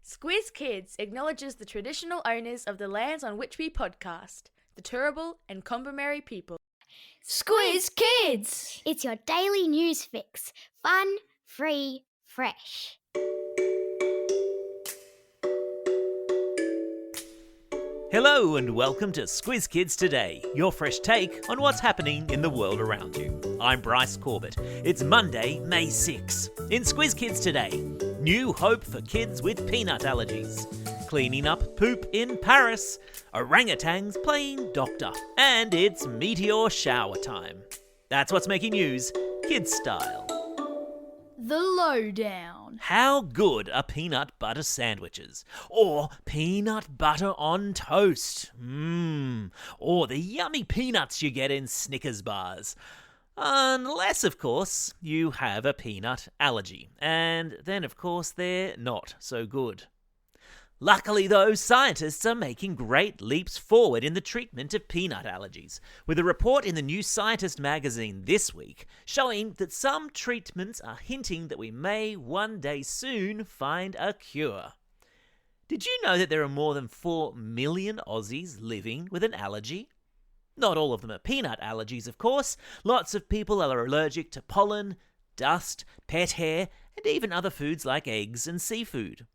Squiz Kids acknowledges the traditional owners of the lands on which we podcast, the Turrbal and Kombumerri people. Squiz Kids! It's your daily news fix. Fun, free, fresh. Hello and welcome to Squiz Kids Today, your fresh take on what's happening in the world around you. I'm Bryce Corbett. It's Monday, May 6. In Squiz Kids Today, new hope for kids with peanut allergies, cleaning up poop in Paris, orangutans playing doctor, and it's meteor shower time. That's what's making news, kids style. The Lowdown. How good are peanut butter sandwiches? Or peanut butter on toast? Or the yummy peanuts you get in Snickers bars. Unless, of course, you have a peanut allergy. And then, of course, they're not so good. Luckily, though, scientists are making great leaps forward in the treatment of peanut allergies, with a report in the New Scientist magazine this week showing that some treatments are hinting that we may one day soon find a cure. Did you know that there are more than 4 million Aussies living with an allergy? Not all of them are peanut allergies, of course. Lots of people are allergic to pollen, dust, pet hair, and even other foods like eggs and seafood.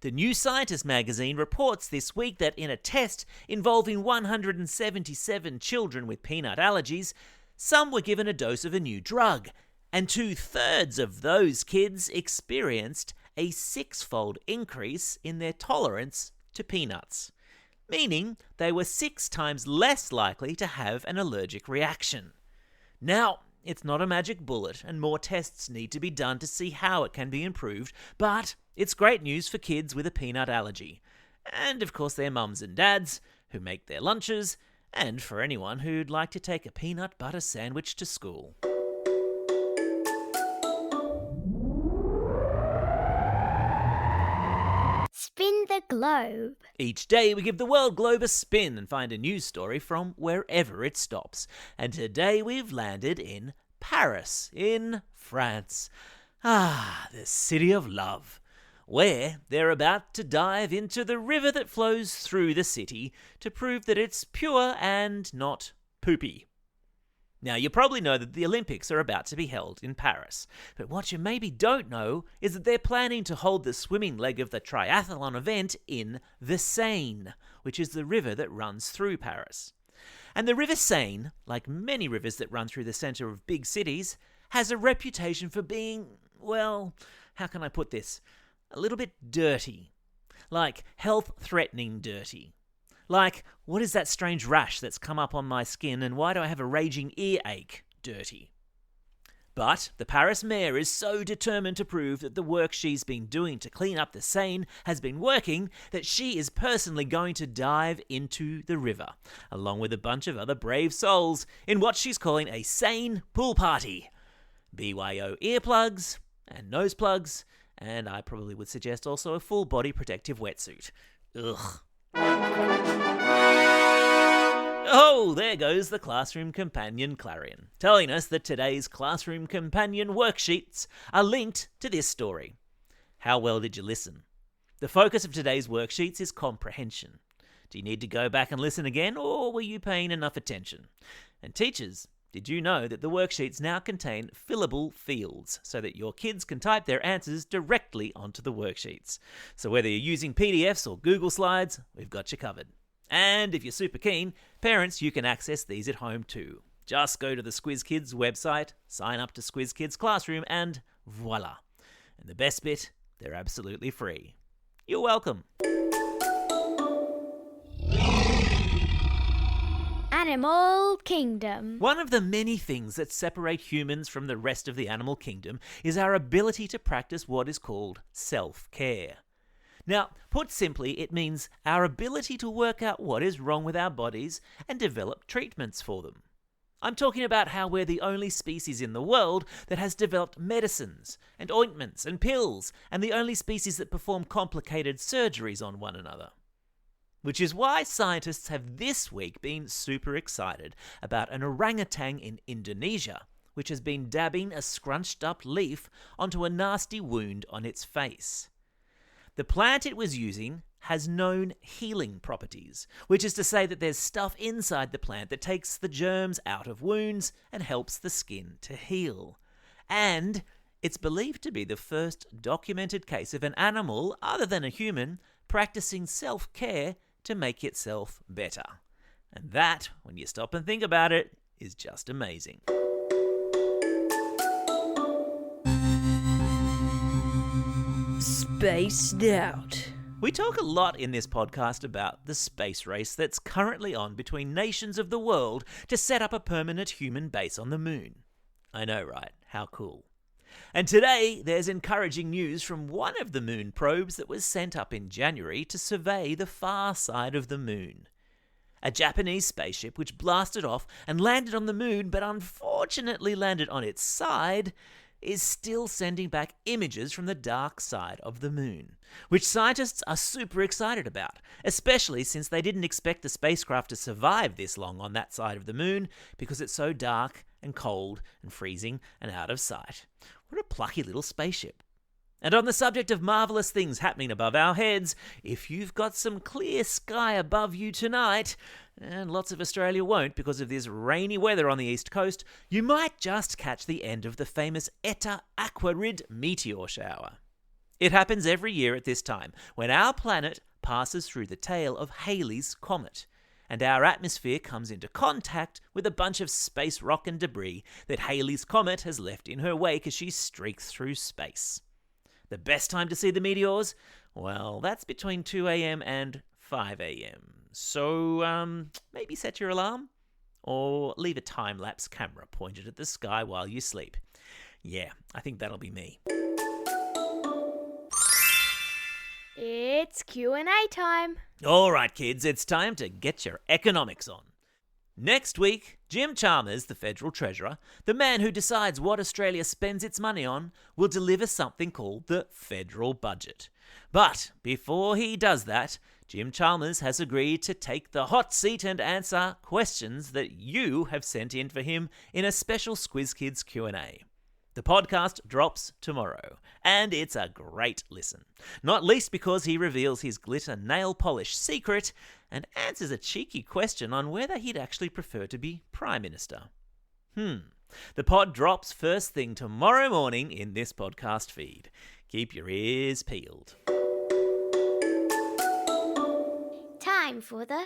The New Scientist magazine reports this week that in a test involving 177 children with peanut allergies, some were given a dose of a new drug, and 2/3 of those kids experienced a 6-fold increase in their tolerance to peanuts, meaning they were 6 times less likely to have an allergic reaction. Now, it's not a magic bullet, and more tests need to be done to see how it can be improved, but it's great news for kids with a peanut allergy, and of course their mums and dads who make their lunches, and for anyone who'd like to take a peanut butter sandwich to school. Spin the globe. Each day we give the world globe a spin and find a news story from wherever it stops. And today we've landed in Paris, in France. The city of love, where they're about to dive into the river that flows through the city to prove that it's pure and not poopy. Now, you probably know that the Olympics are about to be held in Paris, but what you maybe don't know is that they're planning to hold the swimming leg of the triathlon event in the Seine, which is the river that runs through Paris. And the River Seine, like many rivers that run through the centre of big cities, has a reputation for being, well, how can I put this? A little bit dirty. Like health-threatening dirty. Like, what is that strange rash that's come up on my skin and why do I have a raging earache? Dirty. But the Paris mayor is so determined to prove that the work she's been doing to clean up the Seine has been working that she is personally going to dive into the river, along with a bunch of other brave souls, in what she's calling a Seine pool party. BYO earplugs and nose plugs, and I probably would suggest also a full body protective wetsuit. Ugh. Oh, there goes the Classroom Companion Clarion, telling us that today's Classroom Companion worksheets are linked to this story. How well did you listen? The focus of today's worksheets is comprehension. Do you need to go back and listen again, or were you paying enough attention? And teachers, did you know that the worksheets now contain fillable fields so that your kids can type their answers directly onto the worksheets? So whether you're using PDFs or Google Slides, we've got you covered. And if you're super keen, parents, you can access these at home too. Just go to the Squiz Kids website, sign up to Squiz Kids Classroom, and voila. And the best bit, they're absolutely free. You're welcome. Animal Kingdom. One of the many things that separate humans from the rest of the animal kingdom is our ability to practice what is called self-care. Now, put simply, it means our ability to work out what is wrong with our bodies and develop treatments for them. I'm talking about how we're the only species in the world that has developed medicines and ointments and pills, and the only species that perform complicated surgeries on one another. Which is why scientists have this week been super excited about an orangutan in Indonesia, which has been dabbing a scrunched up leaf onto a nasty wound on its face. The plant it was using has known healing properties, which is to say that there's stuff inside the plant that takes the germs out of wounds and helps the skin to heal. And it's believed to be the first documented case of an animal, other than a human, practicing self-care to make itself better. And that, when you stop and think about it, is just amazing. Spaced out. We talk a lot in this podcast about the space race that's currently on between nations of the world to set up a permanent human base on the moon. I know, right? How cool. And today, there's encouraging news from one of the moon probes that was sent up in January to survey the far side of the moon. A Japanese spaceship which blasted off and landed on the moon, but unfortunately landed on its side, is still sending back images from the dark side of the moon, which scientists are super excited about, especially since they didn't expect the spacecraft to survive this long on that side of the moon because it's so dark and cold and freezing and out of sight. What a plucky little spaceship. And on the subject of marvellous things happening above our heads, if you've got some clear sky above you tonight, and lots of Australia won't because of this rainy weather on the east coast, you might just catch the end of the famous Eta Aquarid meteor shower. It happens every year at this time, when our planet passes through the tail of Halley's Comet, and our atmosphere comes into contact with a bunch of space rock and debris that Halley's Comet has left in her wake as she streaks through space. The best time to see the meteors? Well, that's between 2 a.m. and 5 a.m. So, maybe set your alarm? Or leave a time-lapse camera pointed at the sky while you sleep. Yeah, I think that'll be me. It's Q&A time. All right, kids, it's time to get your economics on. Next week, Jim Chalmers, the federal treasurer, the man who decides what Australia spends its money on, will deliver something called the federal budget. But before he does that, Jim Chalmers has agreed to take the hot seat and answer questions that you have sent in for him in a special Squiz Kids Q&A. The podcast drops tomorrow, and it's a great listen. Not least because he reveals his glitter nail polish secret and answers a cheeky question on whether he'd actually prefer to be Prime Minister. The pod drops first thing tomorrow morning in this podcast feed. Keep your ears peeled. Time for the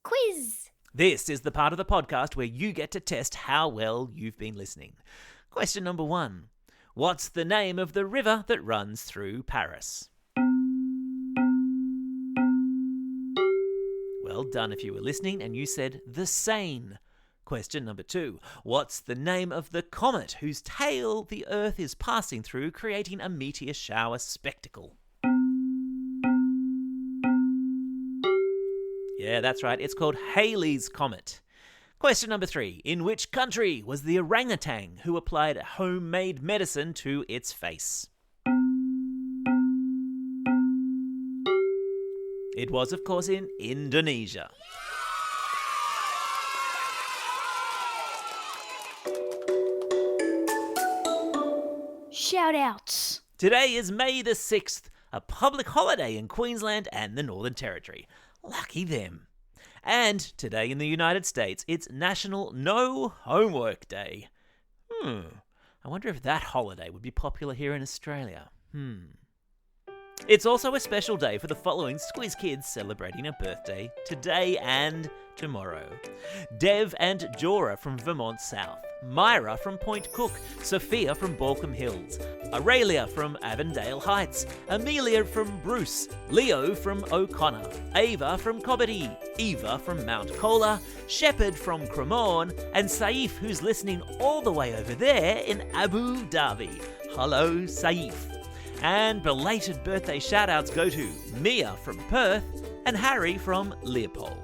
quiz. This is the part of the podcast where you get to test how well you've been listening. Question number 1. What's the name of the river that runs through Paris? Well done if you were listening and you said the Seine. Question number 2. What's the name of the comet whose tail the Earth is passing through, creating a meteor shower spectacle? Yeah, that's right. It's called Halley's Comet. Question number 3. In which country was the orangutan who applied homemade medicine to its face? It was, of course, in Indonesia. Shout-outs. Today is May the 6th, a public holiday in Queensland and the Northern Territory. Lucky them. And today in the United States, it's National No Homework Day. I wonder if that holiday would be popular here in Australia. It's also a special day for the following Squiz Kids celebrating a birthday today and tomorrow. Dev and Jorah from Vermont South, Myra from Point Cook, Sophia from Balcombe Hills, Aurelia from Avondale Heights, Amelia from Bruce, Leo from O'Connor, Ava from Cobbitty, Eva from Mount Cola, Shepherd from Cremorne, and Saif, who's listening all the way over there in Abu Dhabi. Hello, Saif. And belated birthday shout-outs go to Mia from Perth and Harry from Leopold.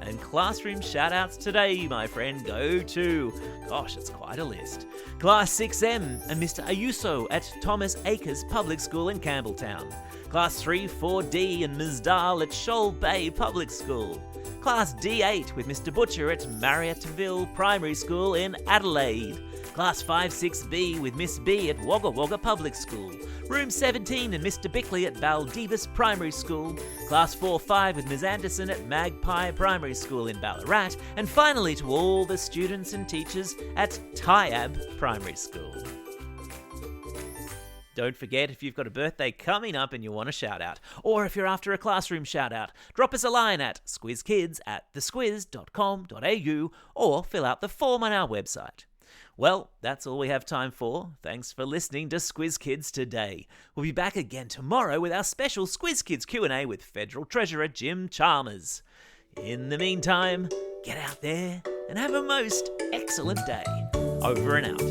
And classroom shout-outs today, my friend, go to, gosh, it's quite a list, Class 6M and Mr. Ayuso at Thomas Acres Public School in Campbelltown. Class 3 4D and Ms. Dahl at Shoal Bay Public School. Class D8 with Mr. Butcher at Marriotteville Primary School in Adelaide. Class 5-6B with Miss B at Wagga Wagga Public School. Room 17 and Mr Bickley at Baldivis Primary School. Class 4-5 with Ms Anderson at Magpie Primary School in Ballarat. And finally to all the students and teachers at Tyab Primary School. Don't forget, if you've got a birthday coming up and you want a shout out, or if you're after a classroom shout out, drop us a line at squizkids@thesquiz.com.au or fill out the form on our website. Well, that's all we have time for. Thanks for listening to Squiz Kids today. We'll be back again tomorrow with our special Squiz Kids Q&A with Federal Treasurer Jim Chalmers. In the meantime, get out there and have a most excellent day. Over and out.